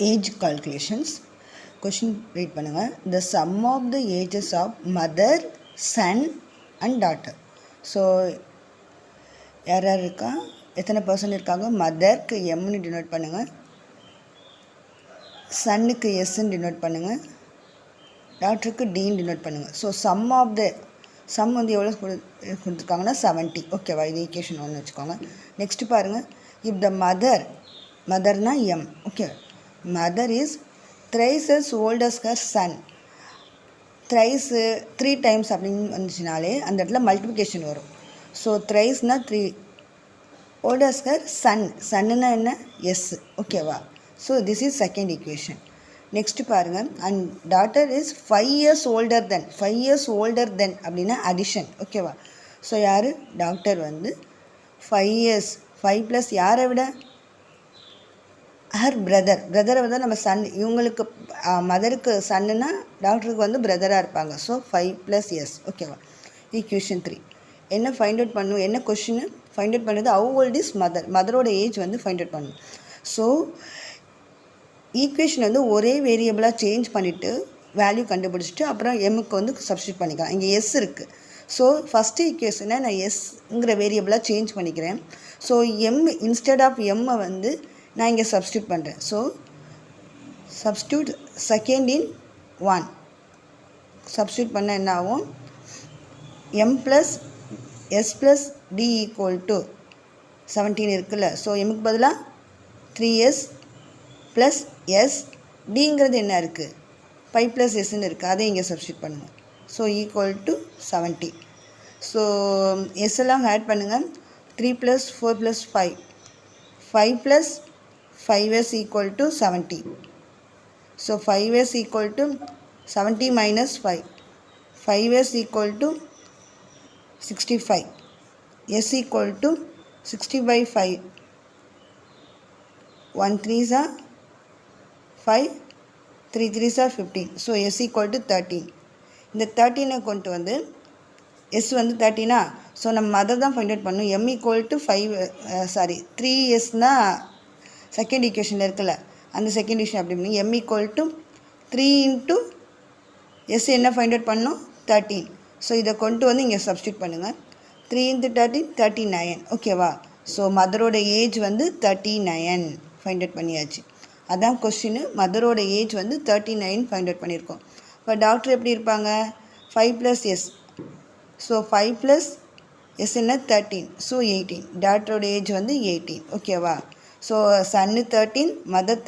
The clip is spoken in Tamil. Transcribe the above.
age calculations. Question read பண்ணுங்க. The sum of the ages of mother, son and daughter. So யார் யார் இருக்கா, எத்தனை பர்சன் இருக்காங்க? மதருக்கு எம்னு டினோட் பண்ணுங்க, சன்னுக்கு எஸ்ன்னு டினோட் பண்ணுங்க, டாக்டருக்கு டின்னு டினோட் பண்ணுங்க. ஸோ சம் வந்து எவ்வளோ கொடுத்துருக்காங்கன்னா 70. ஓகேவா? இது ஈக்குவேஷன் 1 வச்சுக்கோங்க. நெக்ஸ்ட் பாருங்கள், இப் த மதர்னா M. Okay, mother is thrice as old as her son. thrice 3 times அப்படின்னு வந்துச்சுனாலே அந்த இடத்துல மல்டிப்ளிகேஷன் வரும். ஸோ த்ரைஸ்னா 3, old as her son. சன்னுனா என்ன? எஸ். ஓகேவா? So this is second equation. Next பாருங்கள், and daughter is 5 years older than. 5 years older than அப்படின்னா அடிஷன். ஓகேவா? ஸோ யார்? டாக்டர் வந்து 5 years, 5 ப்ளஸ் யாரை விட? ஹர் பிரதரை வந்து நம்ம சன், இவங்களுக்கு மதருக்கு சன்னுனா டாக்டருக்கு வந்து பிரதராக இருப்பாங்க. So 5 + S. ஓகேவா? ஈக்குவேஷன் 3 என்ன ஃபைண்ட் அவுட் பண்ணணும்? என்ன கொஷின்னு ஃபைண்ட் அவுட் பண்ணுறது? ஹவ் ஓல்ட் இஸ் மதரோட ஏஜ் வந்து ஃபைண்ட் அவுட் பண்ணணும். ஸோ ஈக்குவேஷன் வந்து ஒரே வேரியபிளாக சேஞ்ச் பண்ணிவிட்டு வேல்யூ கண்டுபிடிச்சிட்டு அப்புறம் எம்முக்கு வந்து சப்ஸ்டியூட் பண்ணிக்கலாம். இங்கே எஸ் இருக்குது. ஸோ ஃபஸ்ட்டு ஈக்குவேஷனை நான் எஸ்ங்கிற வேரியபிளாக சேஞ்ச் பண்ணிக்கிறேன். ஸோ எம் இன்ஸ்டெட் ஆஃப் எம்மை வந்து நான் இங்கே சப்ஸ்டியூட் பண்ணுறேன். So substitute second in 1 substitute பண்ண என்ன ஆகும்? M plus S plus D equal to 17 இருக்குல்ல. ஸோ எம்முக்கு பதிலாக 3s ப்ளஸ் எஸ், டிங்கிறது என்ன இருக்குது? 5 + எஸ்ன்னு இருக்குது, அதை இங்கே சப்ஸ்டியூட் பண்ணுங்கள். So equal to 70. So S எல்லாம் ஆட் பண்ணுங்கள். 3 + 4 + 5, 5 + 5s equal to 70. So 5s equal to 70 minus 5. 5s equal to 65. s equal to 60 by 5. 1 3s are 5, 3 3s are 15. So s equal to 13. இந்த 13 கொண்டு வந்து s வந்து 13. ஸோ நம்ம மதர் தான் ஃபைண்ட் அவுட் பண்ணணும். m equal to 3sனா செகண்ட் ஈக்குவேஷனில் இருக்குல்ல, அந்த செகண்ட் ஈக்குவேஷன் அப்படி பண்ணி m equal to 3 into s என்ன ஃபைண்ட் அவுட் பண்ணணும்? 13. ஸோ இதை கொண்டு வந்து இங்கே சப்ஸ்டியூட் பண்ணுங்கள். 3 into 13 39. ஓகேவா? ஸோ மதரோட ஏஜ் வந்து 39 ஃபைண்ட் அவுட் பண்ணியாச்சு. அதான் கொஸ்டின். மதரோட ஏஜ் வந்து 39 ஃபைண்ட் அவுட் பண்ணியிருக்கோம். இப்போ டாக்டர் எப்படி இருப்பாங்க? 5 + எஸ். ஸோ 5 + எஸ் என்ன? 13. ஸோ 18. டாக்டரோட ஏஜ் வந்து 18. ஓகேவா? ஸோ சன்னு 13, மதர் 13.